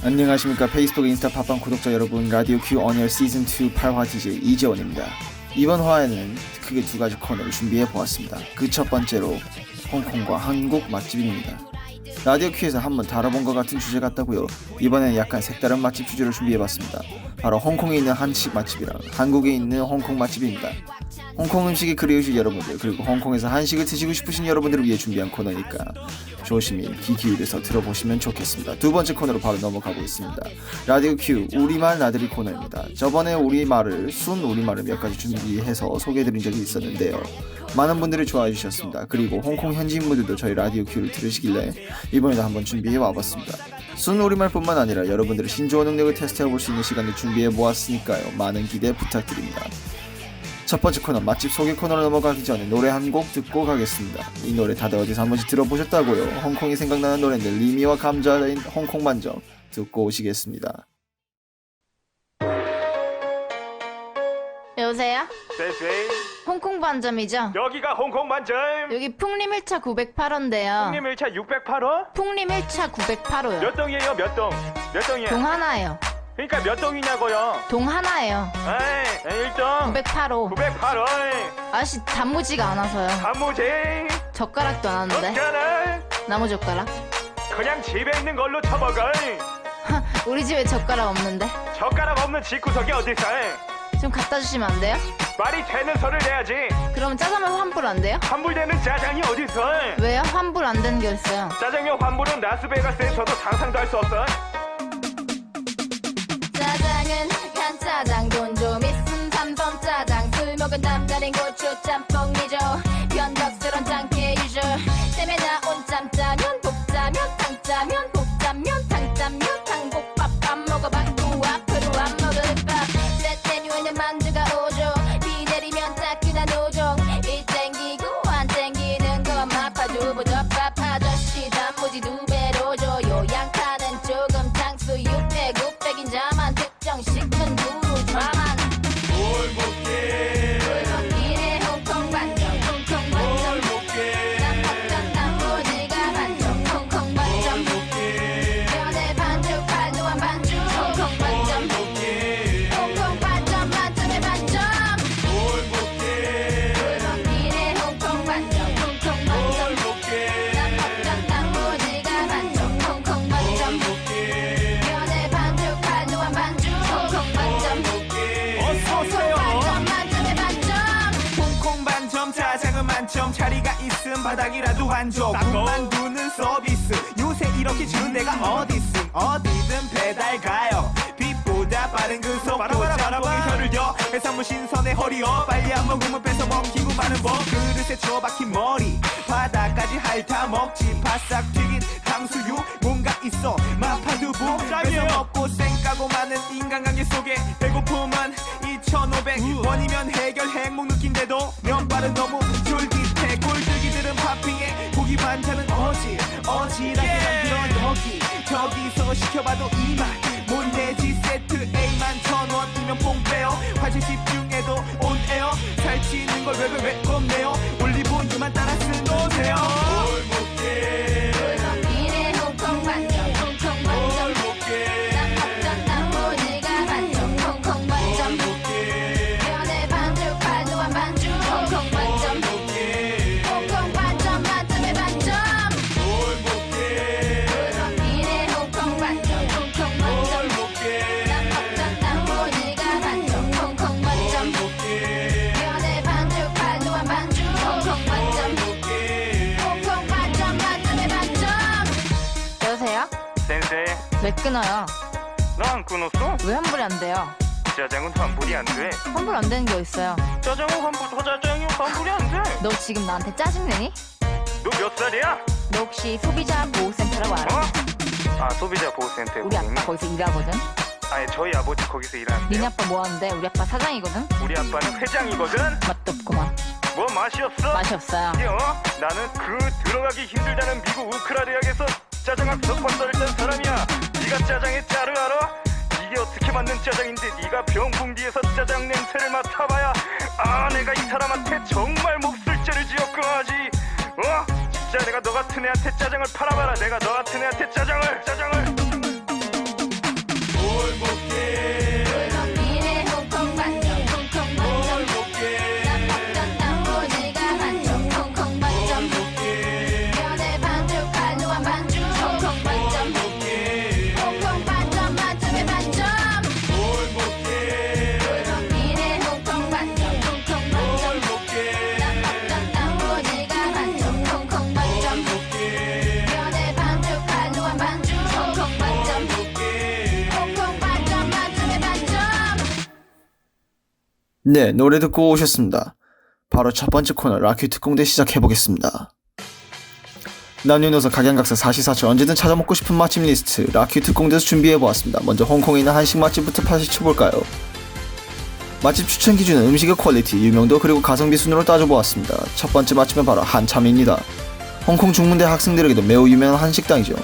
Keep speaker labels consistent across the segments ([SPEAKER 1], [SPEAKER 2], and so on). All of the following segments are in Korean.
[SPEAKER 1] 안녕하십니까. 페이스북 인스타 팟빵 구독자 여러분, 라디오 큐 언에어 시즌2 8화 DJ 이재원입니다. 이번 화에는 크게 두 가지 코너를 준비해 보았습니다. 그 첫 번째로 홍콩과 한국 맛집입니다. 라디오 큐에서 한번 다뤄본 것 같은 주제 같다고요. 이번에는 약간 색다른 맛집 주제를 준비해봤습니다. 바로 홍콩에 있는 한식 맛집이랑 한국에 있는 홍콩 맛집입니다. 홍콩 음식이 그리우신 여러분들, 그리고 홍콩에서 한식을 드시고 싶으신 여러분들을 위해 준비한 코너니까 조심히 귀 기울여서 들어보시면 좋겠습니다. 두 번째 코너로 바로 넘어가 보겠습니다. 라디오 큐 우리말 나들이 코너입니다. 저번에 우리말을 순 우리말을 몇 가지 준비해서 소개해드린 적이 있었는데요. 많은 분들이 좋아해 주셨습니다. 그리고 홍콩 현지인분들도 저희 라디오 큐를 들으시길래 이번에도 한번 준비해 와봤습니다. 순 우리말뿐만 아니라 여러분들의 신조어 능력을 테스트해 볼 수 있는 시간을 준비해 보았으니까요. 많은 기대 부탁드립니다. 첫 번째 코너 맛집 소개 코너로 넘어가기 전에 노래 한 곡 듣고 가겠습니다. 이 노래 다들 어디서 한 번씩 들어보셨다고요? 홍콩이 생각나는 노래인데 리미와 감자인 홍콩 반점 듣고 오시겠습니다.
[SPEAKER 2] 여보세요?
[SPEAKER 3] 쎄쎄
[SPEAKER 2] 홍콩 반점이죠?
[SPEAKER 3] 여기가 홍콩 반점.
[SPEAKER 2] 여기 풍림 1차 908호인데요.
[SPEAKER 3] 형님 1차 608호?
[SPEAKER 2] 풍림 1차 908호요.
[SPEAKER 3] 몇 동이에요? 몇 동? 몇 동이야?
[SPEAKER 2] 동 하나예요.
[SPEAKER 3] 그러니까 몇 동이냐고요?
[SPEAKER 2] 동 하나예요.
[SPEAKER 3] 에이 1동
[SPEAKER 2] 908호.
[SPEAKER 3] 908호.
[SPEAKER 2] 아저씨 단무지가 안 와서요.
[SPEAKER 3] 단무지
[SPEAKER 2] 젓가락도 안 왔는데.
[SPEAKER 3] 젓가락
[SPEAKER 2] 나무 젓가락?
[SPEAKER 3] 그냥 집에 있는 걸로 쳐먹어.
[SPEAKER 2] 우리 집에 젓가락 없는데.
[SPEAKER 3] 젓가락 없는 집구석이 어딨어?
[SPEAKER 2] 좀 갖다 주시면 안 돼요?
[SPEAKER 3] 말이 되는 소리를 내야지.
[SPEAKER 2] 그럼 짜장면 환불 안 돼요?
[SPEAKER 3] 환불되는 짜장이 어딨어?
[SPEAKER 2] 왜요? 환불 안 되는 게 있어요.
[SPEAKER 3] 짜장면 환불은 라스베가스에서도 상상도 할 수 없어.
[SPEAKER 2] 짜장은 간짜장 돈 좀 있음 3번 짜장 술 먹은 남다른 고추 짬뽕이죠. 변덕스런 짱깨 유저 땜에 나온 짬짜면 복짜면 탕짜면 복짜면 탕짜면 탕복밥 안 먹어봐 그 앞으로 안 먹을 밥 셋 메뉴에는 만두가 오죠. 비 내리면 따끈한 우동 이 땡기고 안 땡기는 거 마파두부 덮밥 아저씨 단무지 2배로 줘요. 양파는 조금 탕수육 600인 자만 특정 식은 두루 좌만
[SPEAKER 3] 뭘 먹게
[SPEAKER 2] 골목길에 홍콩 반점 홍콩 반점 남학전 단무지가 반점 홍콩 반점 면에 반죽 팔도한 반죽 홍콩 반점 홍콩 반점 만점에 반점 골목길에 홍콩 반점 홍콩 반점 남학전 단무지가 반점 홍콩 반점 면에 반죽 팔도한 반죽 홍콩 반점
[SPEAKER 3] 어서오세요.
[SPEAKER 2] 반점 만점에 반점
[SPEAKER 4] 홍콩 반점 짜장은 만점 자리가 있음 바닥이라도 한점 군만두는 서비스 요새 이렇게 주는 데가 어딨음 어디든 배달 가요 빛보다 빠른 그 속도 짬뽕이 혀를 여 해산물 신선해 허리어 빨리 안 먹으면 뺏어 먹히고 마는 법 그릇에 처박힌 머리 바닥까지 핥아 먹지 바싹 튀긴 탕수육 뭔가 있어 마파두부 뺏어 먹고 쌩까고 많은 인간관계 속에 배고픔은 2,500원이면 해결 행복 느낀데도 면발은 너무 쫄깃해 꼴뚜기들은 팥빙에 고기 반찬은 어지럽게 만들어 여기 저기서 시켜봐도 이만 못 내지 세트 A만 1,000원이면 뽕 빼요 화질 집중해도 온에어 살찌는 걸 왜 겁내요 올리브유만 따라 쓰노세요
[SPEAKER 2] 골목길에 홍콩 반점 홍콩 반점 남학전 단무지가 반점 홍콩 반점 면에 반죽 팔도한 반죽 홍콩 반점 홍콩 반점 만점에 반점 골목길에 홍콩 반점 홍콩 반점 남학전 단무지가 반점 홍콩 반점 면에 반죽 팔도한 반죽 홍콩 반점 홍콩 반점 만점에 반점. 여보세요?
[SPEAKER 3] 센세
[SPEAKER 2] 왜 끊어요?
[SPEAKER 3] 나 안 끊었어?
[SPEAKER 2] 왜 환불이 안 돼요?
[SPEAKER 3] 짜장은 환불이 안 돼.
[SPEAKER 2] 환불 안 되는 게 있어요.
[SPEAKER 3] 짜장은 환불이 안 돼.
[SPEAKER 2] 너 지금 나한테 짜증내니?
[SPEAKER 3] 너 몇 살이야?
[SPEAKER 2] 너 혹시 소비자 보호센터라고 알아?
[SPEAKER 3] 어? 아 소비자 보호센터에
[SPEAKER 2] 우리 아빠 거기서 일하거든.
[SPEAKER 3] 아니 저희 아버지 거기서
[SPEAKER 2] 니네
[SPEAKER 3] 일하는데요.
[SPEAKER 2] 아빠 뭐 하는데? 우리 아빠 사장이거든.
[SPEAKER 3] 우리 아빠는 회장이거든.
[SPEAKER 2] 맛도 없구만.
[SPEAKER 3] 뭐 맛이 없어?
[SPEAKER 2] 맛이 없어요.
[SPEAKER 3] 나는 그 들어가기 힘들다는 미국 우크라 대학에서 짜장학석 박사를 딴 사람이야. 네가 짜장의 짜를 알아? 이게 어떻게 만든 짜장인데 네가 병풍디에서 짜장 냄새를 맡아봐야 아 내가 이 사람한테 정말 몹쓸죄를 지었구나 하지. 진짜 내가 너 같은 애한테 짜장을 팔아봐라. 내가 너 같은 애한테 짜장을
[SPEAKER 1] 네, 노래 듣고 오셨습니다. 바로 첫 번째 코너 라큐 특공대 시작해보겠습니다. 남녀노소 각양각색 사시사철 언제든 찾아먹고 싶은 맛집 리스트 라큐 특공대에서 준비해보았습니다. 먼저 홍콩에 있는 한식 맛집부터 파헤쳐볼까요? 맛집 추천 기준은 음식의 퀄리티, 유명도 그리고 가성비 순으로 따져보았습니다. 첫 번째 맛집은 바로 한참입니다. 홍콩 중문대 학생들에게도 매우 유명한 한식당이죠.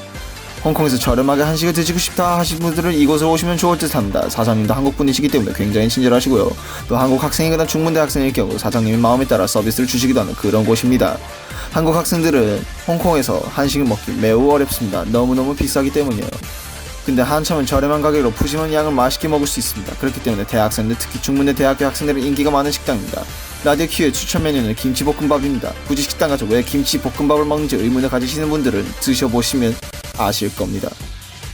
[SPEAKER 1] 홍콩에서 저렴하게 한식을 드시고 싶다 하시는 분들은 이곳으로 오시면 좋을 듯 합니다. 사장님도 한국분이시기 때문에 굉장히 친절하시고요. 또 한국 학생이거나 중문대 학생일 경우 사장님의 마음에 따라 서비스를 주시기도 하는 그런 곳입니다. 한국 학생들은 홍콩에서 한식을 먹기 매우 어렵습니다. 너무너무 비싸기 때문이에요. 근데 한참은 저렴한 가격으로 푸짐한 양을 맛있게 먹을 수 있습니다. 그렇기 때문에 대학생들, 특히 중문대 대학교 학생들은 인기가 많은 식당입니다. 라디오 큐의 추천 메뉴는 김치볶음밥입니다. 굳이 식당 가서 왜 김치볶음밥을 먹는지 의문을 가지시는 분들은 드셔보시면 아실 겁니다.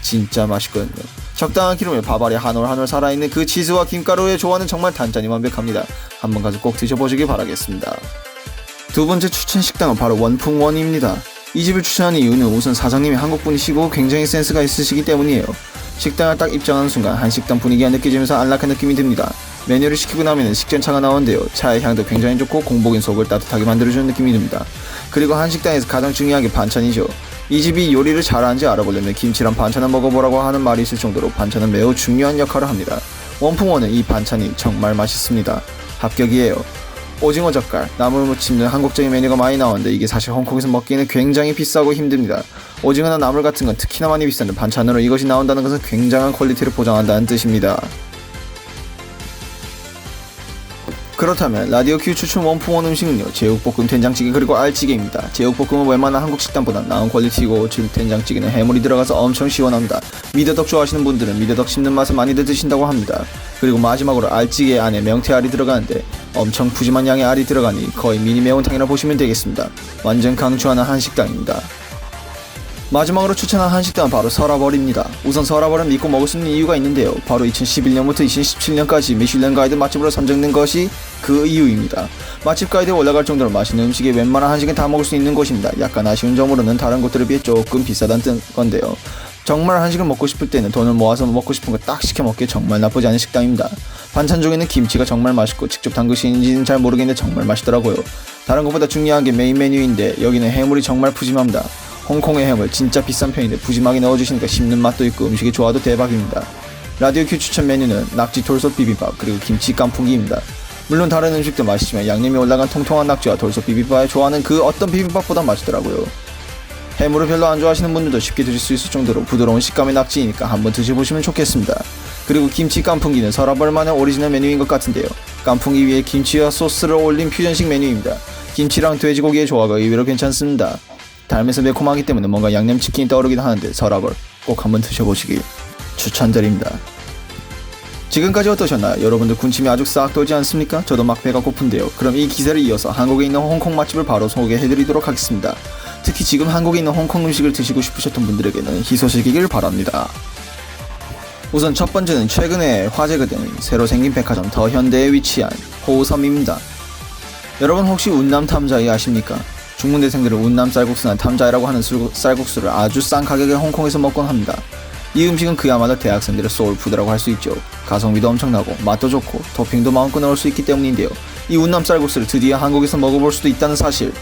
[SPEAKER 1] 진짜 맛있거든요. 적당한 기름에 밥알이 한 올 한 올 살아있는 그 치즈와 김가루의 조화는 정말 단짠이 완벽합니다. 한번 가서 꼭 드셔보시길 바라겠습니다. 두 번째 추천 식당은 바로 원풍원입니다. 이 집을 추천하는 이유는 우선 사장님이 한국분이시고 굉장히 센스가 있으시기 때문이에요. 식당을 딱 입장하는 순간 한식당 분위기가 느껴지면서 안락한 느낌이 듭니다. 메뉴를 시키고 나면 식전차가 나오는데요. 차의 향도 굉장히 좋고 공복인 속을 따뜻하게 만들어주는 느낌이 듭니다. 그리고 한식당에서 가장 중요한 게 반찬이죠. 이 집이 요리를 잘하는지 알아보려면 김치랑 반찬을 먹어보라고 하는 말이 있을 정도로 반찬은 매우 중요한 역할을 합니다. 원풍원은 이 반찬이 정말 맛있습니다. 합격이에요. 오징어 젓갈, 나물무침 등 한국적인 메뉴가 많이 나오는데 이게 사실 홍콩에서 먹기에는 굉장히 비싸고 힘듭니다. 오징어나 나물 같은 건 특히나 많이 비싼데 반찬으로 이것이 나온다는 것은 굉장한 퀄리티를 보장한다는 뜻입니다. 그렇다면 라디오 큐 추천 원풍원 음식은요, 제육볶음, 된장찌개 그리고 알찌개입니다. 제육볶음은 웬만한 한국 식당보다 나은 퀄리티고 된장찌개는 해물이 들어가서 엄청 시원합니다. 미더덕 좋아하시는 분들은 미더덕 씹는 맛을 많이들 드신다고 합니다. 그리고 마지막으로 알찌개 안에 명태알이 들어가는데 엄청 푸짐한 양의 알이 들어가니 거의 미니 매운탕이라 보시면 되겠습니다. 완전 강추하는 한식당입니다. 마지막으로 추천한 한식당은 바로 서라벌입니다. 우선 서라벌은 믿고 먹을 수 있는 이유가 있는데요. 바로 2011년부터 2017년까지 미슐랭 가이드 맛집으로 선정된 것이 그 이유입니다. 맛집 가이드에 올라갈 정도로 맛있는 음식에 웬만한 한식은 다 먹을 수 있는 곳입니다. 약간 아쉬운 점으로는 다른 곳들에 비해 조금 비싸다는 건데요. 정말 한식을 먹고 싶을 때는 돈을 모아서 먹고 싶은 거 딱 시켜 먹기에 정말 나쁘지 않은 식당입니다. 반찬 중에는 김치가 정말 맛있고 직접 담그시는지는 잘 모르겠는데 정말 맛있더라고요. 다른 것보다 중요한 게 메인 메뉴인데 여기는 해물이 정말 푸짐합니다. 홍콩의 해물 진짜 비싼 편인데 푸짐하게 넣어주시니까 씹는 맛도 있고 음식의 조화도 대박입니다. 라디오 큐 추천 메뉴는 낙지 돌솥 비빔밥 그리고 김치 깐풍기입니다. 물론 다른 음식도 맛있지만 양념이 올라간 통통한 낙지와 돌솥 비빔밥의 조화는 그 어떤 비빔밥보다 맛있더라고요. 해물을 별로 안 좋아하시는 분들도 쉽게 드실 수 있을 정도로 부드러운 식감의 낙지이니까 한번 드셔보시면 좋겠습니다. 그리고 김치 깐풍기는 서라벌만의 오리지널 메뉴인 것 같은데요. 깐풍기 위에 김치와 소스를 올린 퓨전식 메뉴입니다. 김치랑 돼지고기의 조화가 의외로 괜찮습니다. 달면서 매콤하기 때문에 뭔가 양념치킨이 떠오르긴 하는데 서라벌 꼭 한번 드셔보시길 추천드립니다. 지금까지 어떠셨나요? 여러분들 군침이 아주 싹 돌지 않습니까? 저도 막 배가 고픈데요. 그럼 이 기세를 이어서 한국에 있는 홍콩 맛집을 바로 소개해드리도록 하겠습니다. 특히 지금 한국에 있는 홍콩 음식을 드시고 싶으셨던 분들에게는 희소식이길 바랍니다. 우선 첫 번째는 최근에 화제가 된 새로 생긴 백화점 더현대에 위치한 호섬입니다. 여러분 혹시 운남 탐자이 아십니까? 중문대생들은 운남 쌀국수나 탐자이라고 하는 쌀국수를 아주 싼 가격에 홍콩에서 먹곤 합니다. 이 음식은 그야말로 대학생들의 소울푸드라고 할 수 있죠. 가성비도 엄청나고 맛도 좋고 토핑도 마음껏 넣을 수 있기 때문인데요. 이 운남 쌀국수를 드디어 한국에서 먹어볼 수도 있다는 사실.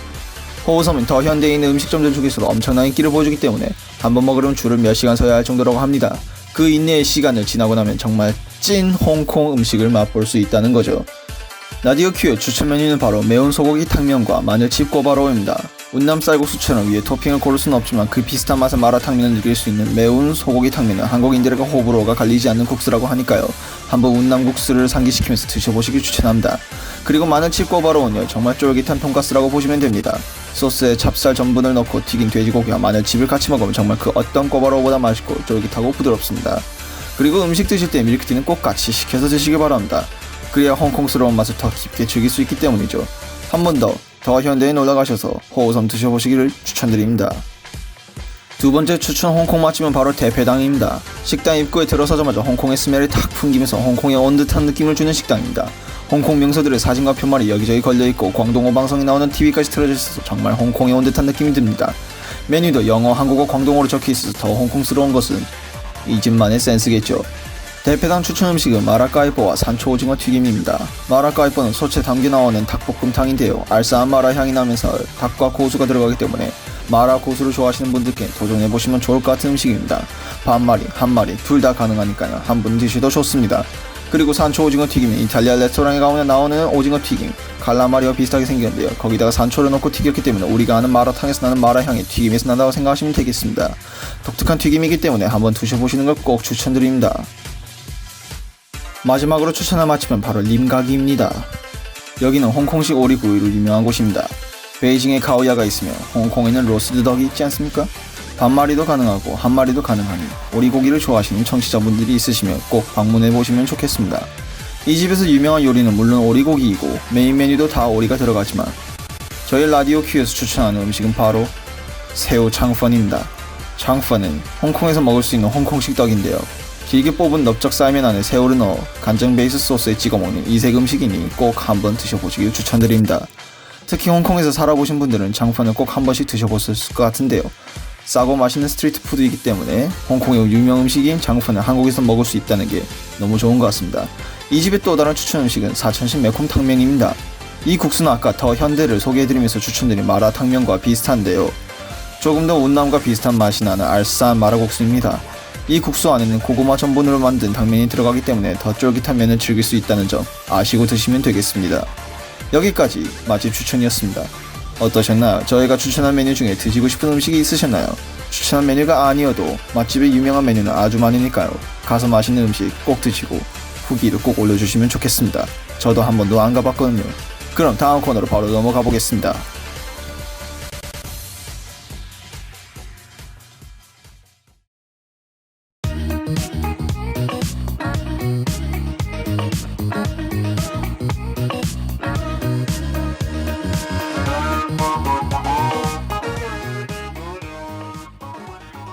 [SPEAKER 1] 호우섬은 더현대에 있는 음식점들 중에서도 엄청난 인기를 보여주기 때문에 한번 먹으려면 줄을 몇 시간 서야 할 정도라고 합니다. 그 인내의 시간을 지나고 나면 정말 찐 홍콩 음식을 맛볼 수 있다는 거죠. 라디오 큐의 추천 메뉴는 바로 매운 소고기 탕면과 마늘칩 꼬바로우입니다. 운남 쌀국수처럼 위에 토핑을 고를 수는 없지만 그 비슷한 맛의 마라탕면을 느낄 수 있는 매운 소고기 탕면은 한국인들에게 호불호가 갈리지 않는 국수라고 하니까요. 한번 운남 국수를 상기시키면서 드셔보시길 추천합니다. 그리고 마늘칩 꼬바로우는요, 정말 쫄깃한 돈가스라고 보시면 됩니다. 소스에 찹쌀 전분을 넣고 튀긴 돼지고기와 마늘칩을 같이 먹으면 정말 그 어떤 꼬바로우보다 맛있고 쫄깃하고 부드럽습니다. 그리고 음식 드실 때 밀크티는 꼭 같이 시켜서 드시길 바랍니다. 그래야 홍콩스러운 맛을 더 깊게 즐길 수 있기 때문이죠. 한 번 더 현대에 놀러가셔서 호우섬 드셔보시기를 추천드립니다. 두 번째 추천 홍콩 맛집은 바로 대패당입니다. 식당 입구에 들어서자마자 홍콩의 스멜이 탁 풍기면서 홍콩에 온 듯한 느낌을 주는 식당입니다. 홍콩 명소들의 사진과 편말이 여기저기 걸려있고 광동어 방송이 나오는 TV까지 틀어져 있어서 정말 홍콩에 온 듯한 느낌이 듭니다. 메뉴도 영어, 한국어, 광동어로 적혀있어서 더 홍콩스러운 것은 이 집만의 센스겠죠. 대패당 추천 음식은 마라까이뽀와 산초 오징어 튀김입니다. 마라까이뽀는 소스에 담겨 나오는 닭볶음탕인데요. 알싸한 마라 향이 나면서 닭과 고수가 들어가기 때문에 마라 고수를 좋아하시는 분들께 도전해보시면 좋을 것 같은 음식입니다. 반마리, 한마리 둘 다 가능하니까요. 한 분 드셔도 좋습니다. 그리고 산초 오징어 튀김은 이탈리아 레스토랑에 가면 나오는 오징어 튀김, 칼라마리와 비슷하게 생겼는데요. 거기다가 산초를 넣고 튀겼기 때문에 우리가 아는 마라탕에서 나는 마라 향이 튀김에서 난다고 생각하시면 되겠습니다. 독특한 튀김이기 때문에 한번 드셔보시는 걸 꼭 추천드립니다. 마지막으로 추천할 맛집은 바로 림가기입니다. 여기는 홍콩식 오리구이로 유명한 곳입니다. 베이징에 가오야가 있으며 홍콩에는 로스트 덕이 있지 않습니까? 반마리도 가능하고 한마리도 가능하니 오리고기를 좋아하시는 청취자분들이 있으시면 꼭 방문해보시면 좋겠습니다. 이 집에서 유명한 요리는 물론 오리고기이고 메인 메뉴도 다 오리가 들어가지만 저희 라디오 큐에서 추천하는 음식은 바로 새우 창펀입니다. 창펀은 홍콩에서 먹을 수 있는 홍콩식 떡인데요. 길게 뽑은 넓적 쌀면 안에 새우를 넣어 간장 베이스 소스에 찍어 먹는 이색 음식이니 꼭 한번 드셔보시길 추천드립니다. 특히 홍콩에서 살아보신 분들은 창펀을 꼭 한 번씩 드셔보실 것 같은데요. 싸고 맛있는 스트리트 푸드이기 때문에 홍콩의 유명 음식인 장펀을 한국에서 먹을 수 있다는 게 너무 좋은 것 같습니다. 이 집의 또 다른 추천 음식은 사천식 매콤탕면입니다. 이 국수는 아까 더 현대를 소개해드리면서 추천드린 마라탕면과 비슷한데요. 조금 더 운남과 비슷한 맛이 나는 알싸한 마라국수입니다. 이 국수 안에는 고구마 전분으로 만든 당면이 들어가기 때문에 더 쫄깃한 면을 즐길 수 있다는 점 아시고 드시면 되겠습니다. 여기까지 맛집 추천이었습니다. 어떠셨나요? 저희가 추천한 메뉴 중에 드시고 싶은 음식이 있으셨나요? 추천한 메뉴가 아니어도 맛집의 유명한 메뉴는 아주 많으니까요. 가서 맛있는 음식 꼭 드시고 후기도 꼭 올려주시면 좋겠습니다. 저도 한 번도 안 가봤거든요. 그럼 다음 코너로 바로 넘어가 보겠습니다.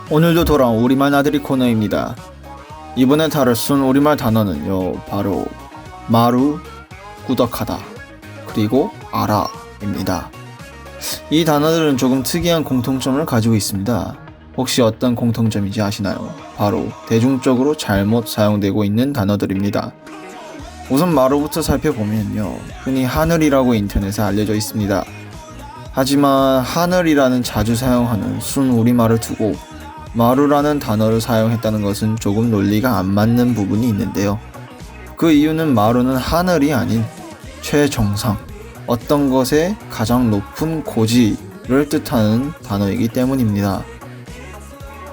[SPEAKER 1] 오늘도 돌아온 우리말 나들이 코너입니다. 이번에 다룰 순 우리말 단어는요, 바로 마루, 꾸덕하다, 그리고 알아입니다. 이 단어들은 조금 특이한 공통점을 가지고 있습니다. 혹시 어떤 공통점인지 아시나요? 바로 대중적으로 잘못 사용되고 있는 단어들입니다. 우선 마루부터 살펴보면요, 흔히 하늘이라고 인터넷에 알려져 있습니다. 하지만 하늘이라는 자주 사용하는 순 우리말을 두고 마루라는 단어를 사용했다는 것은 조금 논리가 안 맞는 부분이 있는데요. 그 이유는 마루는 하늘이 아닌 최정상, 어떤 것의 가장 높은 고지를 뜻하는 단어이기 때문입니다.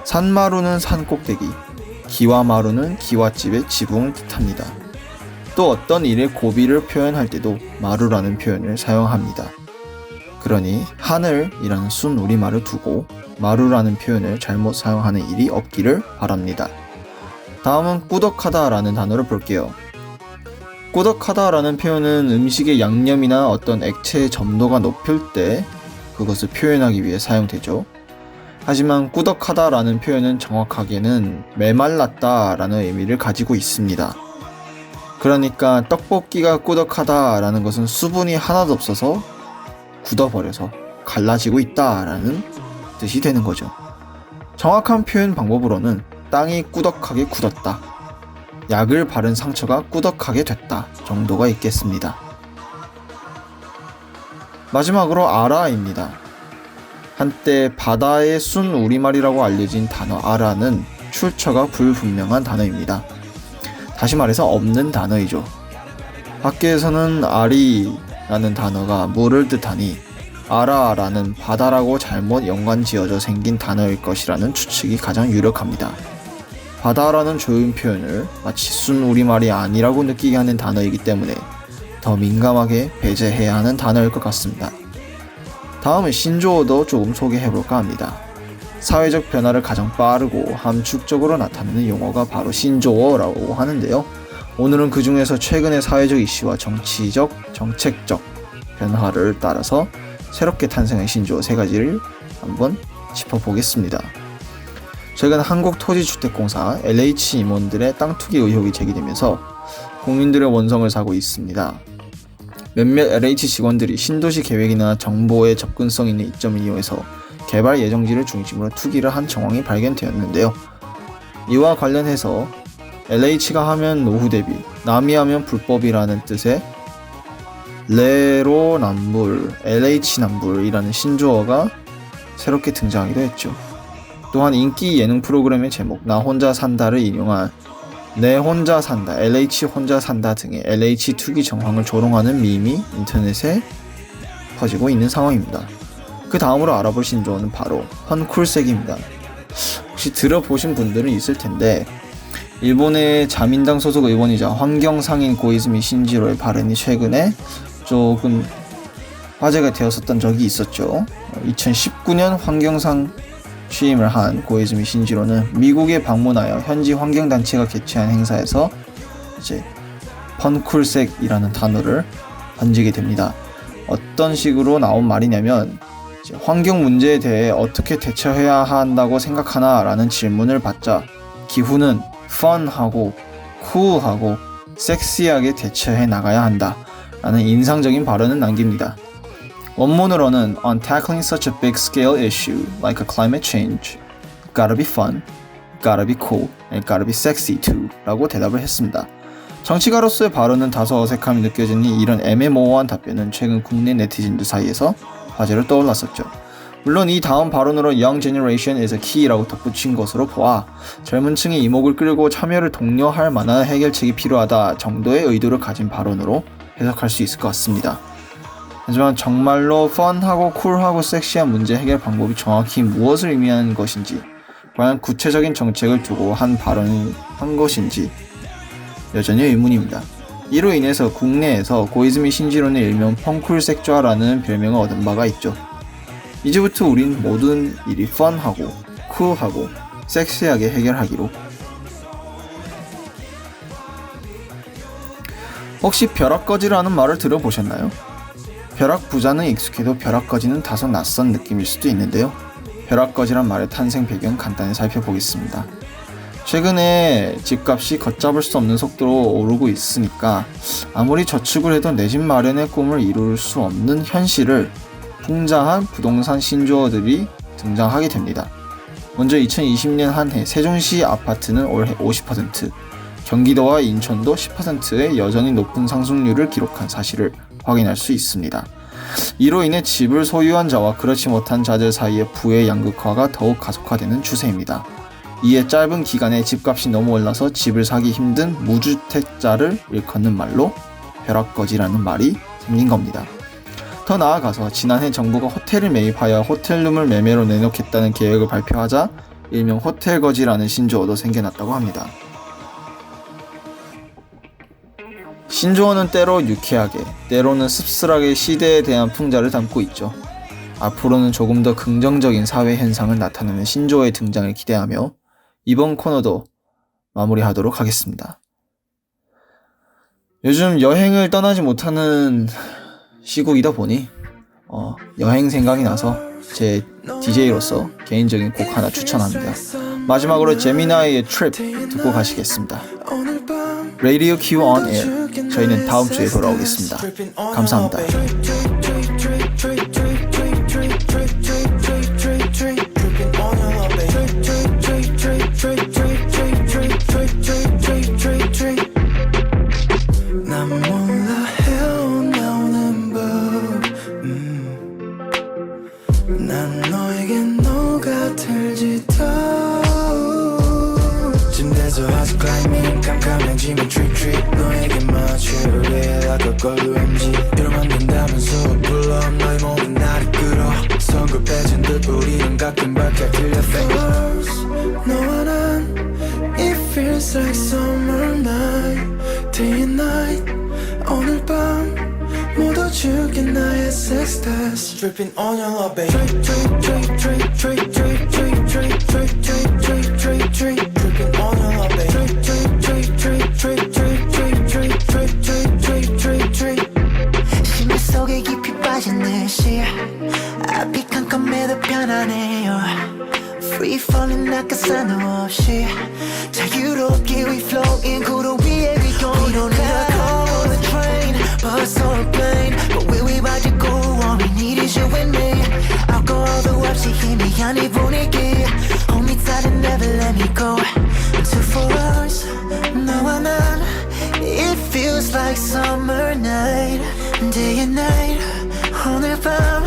[SPEAKER 1] 산마루는 산꼭대기, 기와마루는 기와집의 지붕을 뜻합니다. 또 어떤 일의 고비를 표현할 때도 마루라는 표현을 사용합니다. 그러니 하늘이라는 순 우리말을 두고 마루라는 표현을 잘못 사용하는 일이 없기를 바랍니다. 다음은 꾸덕하다라는 단어를 볼게요. 꾸덕하다라는 표현은 음식의 양념이나 어떤 액체의 점도가 높을 때 그것을 표현하기 위해 사용되죠. 하지만 꾸덕하다라는 표현은 정확하게는 메말랐다라는 의미를 가지고 있습니다. 그러니까 떡볶이가 꾸덕하다라는 것은 수분이 하나도 없어서 굳어버려서 갈라지고 있다라는 뜻이 되는 거죠. 정확한 표현 방법으로는 땅이 꾸덕하게 굳었다, 약을 바른 상처가 꾸덕하게 됐다 정도가 있겠습니다. 마지막으로 아라입니다. 한때 바다의 순 우리말이라고 알려진 단어 아라는 출처가 불분명한 단어입니다. 다시 말해서 없는 단어이죠. 학계에서는 아리라는 단어가 물을 뜻하니 아라라는 바다라고 잘못 연관지어져 생긴 단어일 것이라는 추측이 가장 유력합니다. 바다라는 좋은 표현을 마치 순 우리말이 아니라고 느끼게 하는 단어이기 때문에 더 민감하게 배제해야 하는 단어일 것 같습니다. 다음은 신조어도 조금 소개해볼까 합니다. 사회적 변화를 가장 빠르고 함축적으로 나타내는 용어가 바로 신조어라고 하는데요. 오늘은 그 중에서 최근의 사회적 이슈와 정치적, 정책적 변화를 따라서 새롭게 탄생한 신조어 3가지를 한번 짚어보겠습니다. 최근 한국토지주택공사 LH 임원들의 땅 투기 의혹이 제기되면서 국민들의 원성을 사고 있습니다. 몇몇 LH 직원들이 신도시 계획이나 정보의 접근성 있는 이점을 이용해서 개발 예정지를 중심으로 투기를 한 정황이 발견되었는데요. 이와 관련해서 LH가 하면 노후 대비, 남이 하면 불법이라는 뜻의 레로남불, LH남불이라는 신조어가 새롭게 등장하기도 했죠. 또한 인기 예능 프로그램의 제목 나 혼자 산다를 인용한 내 혼자 산다, LH 혼자 산다 등의 LH 투기 정황을 조롱하는 밈이 인터넷에 퍼지고 있는 상황입니다. 그 다음으로 알아볼 신조어는 바로 펀쿨색입니다. 혹시 들어보신 분들은 있을 텐데 일본의 자민당 소속 의원이자 환경상인 고이즈미 신지로의 발언이 최근에 조금 화제가 되었었던 적이 있었죠. 2019년 환경상 취임을 한 고이즈미 신지로는 미국에 방문하여 현지 환경단체가 개최한 행사에서 이제 펀쿨색이라는 단어를 던지게 됩니다. 어떤 식으로 나온 말이냐면 이제 환경 문제에 대해 어떻게 대처해야 한다고 생각하나 라는 질문을 받자 기후는 펀하고 쿨하고 섹시하게 대처해 나가야 한다 라는 인상적인 발언을 남깁니다. 원문으로는 On tackling such a big scale issue like a climate change, gotta be fun, gotta be cool, and gotta be sexy too 라고 대답을 했습니다. 정치가로서의 발언은 다소 어색함이 느껴지니 이런 애매모호한 답변은 최근 국내 네티즌들 사이에서 화제로 떠올랐었죠. 물론 이 다음 발언으로 Young Generation is a key라고 덧붙인 것으로 보아 젊은 층의 이목을 끌고 참여를 독려할 만한 해결책이 필요하다 정도의 의도를 가진 발언으로 해석할 수 있을 것 같습니다. 하지만 정말로 펀하고 쿨하고 섹시한 문제 해결 방법이 정확히 무엇을 의미하는 것인지 과연 구체적인 정책을 두고 한 발언을 한 것인지 여전히 의문입니다. 이로 인해서 국내에서 고이즈미 신지로는 일명 펑쿨색좌라는 별명을 얻은 바가 있죠. 이제부터 우린 모든 일이 펀하고 쿨하고 섹시하게 해결하기로. 혹시 벼락거지라는 말을 들어보셨나요? 벼락부자는 익숙해도 벼락거지는 다소 낯선 느낌일 수도 있는데요. 벼락거지란 말의 탄생 배경 간단히 살펴보겠습니다. 최근에 집값이 걷잡을 수 없는 속도로 오르고 있으니까 아무리 저축을 해도 내 집 마련의 꿈을 이룰 수 없는 현실을 풍자한 부동산 신조어들이 등장하게 됩니다. 먼저 2020년 한 해 세종시 아파트는 올해 50%, 경기도와 인천도 10%의 여전히 높은 상승률을 기록한 사실을 확인할 수 있습니다. 이로 인해 집을 소유한 자와 그렇지 못한 자들 사이의 부의 양극화가 더욱 가속화되는 추세입니다. 이에 짧은 기간에 집값이 너무 올라서 집을 사기 힘든 무주택자를 일컫는 말로 벼락거지라는 말이 생긴 겁니다. 더 나아가서 지난해 정부가 호텔을 매입하여 호텔룸을 매매로 내놓겠다는 계획을 발표하자 일명 호텔거지라는 신조어도 생겨났다고 합니다. 신조어는 때로 유쾌하게, 때로는 씁쓸하게 시대에 대한 풍자를 담고 있죠. 앞으로는 조금 더 긍정적인 사회 현상을 나타내는 신조어의 등장을 기대하며 이번 코너도 마무리하도록 하겠습니다. 요즘 여행을 떠나지 못하는 시국이다 보니 여행 생각이 나서 제 DJ로서 개인적인 곡 하나 추천합니다. 마지막으로 제미나이의 트립 듣고 가시겠습니다. Radio Q on Air. 저희는 다음 주에 돌아오겠습니다. 감사합니다.
[SPEAKER 5] 난 너에게 녹아들지도 침대에서 아직 클라이밍 깜깜한 짐은 트릭 너에게 맞추려 like a 걸음지 이러면 안 된다면서 불러 너의 몸이 나를 끌어 성급해진 듯 우리는 가끔 밖에 들려 First 너와 난 It feels like summer night Day and night 오늘 밤 모두 줄게 나의 sex test Dripping on your love babe Drip drip drip drip drip drip drip drip drip drip drip drip Dripping on your love babe Drip drip drip drip drip drip drip drip drip drip drip drip 심장 속에 깊이 빠진 듯이 앞이 깜깜해도 편안해요 Free falling like a 산호 없이 자유롭게 we floating 구름 위에 we going We don't need a car on the train bus or a plane But we about to go all we need is you and me 알코올도 없이 희미한 이 분위기 Hold me tight and never let me go 2 for us like summer night day and night 오늘 밤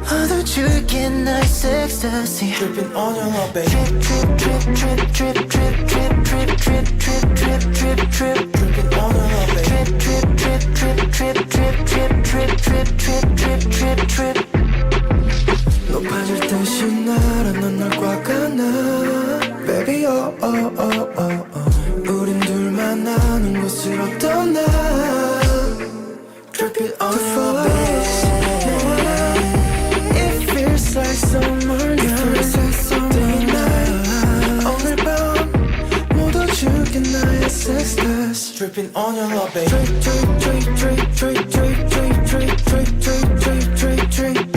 [SPEAKER 5] 모두 줄게 nice ecstasy Dripping on your love baby Drip drip drip drip drip drip drip drip drip drip drip drip Dripping on your love baby Drip drip drip drip drip drip drip drip drip drip drip drip 높아질 듯이 날아 넌 날 꽉 안아 Baby oh oh oh oh oh 우린 둘만 아는 곳으로 떠나 Drip it on your face It feels like summer night 오늘 밤 모두 줄게 나의 sex test Dripping on your love baby Drip drip drip drip drip drip drip drip drip drip drip drip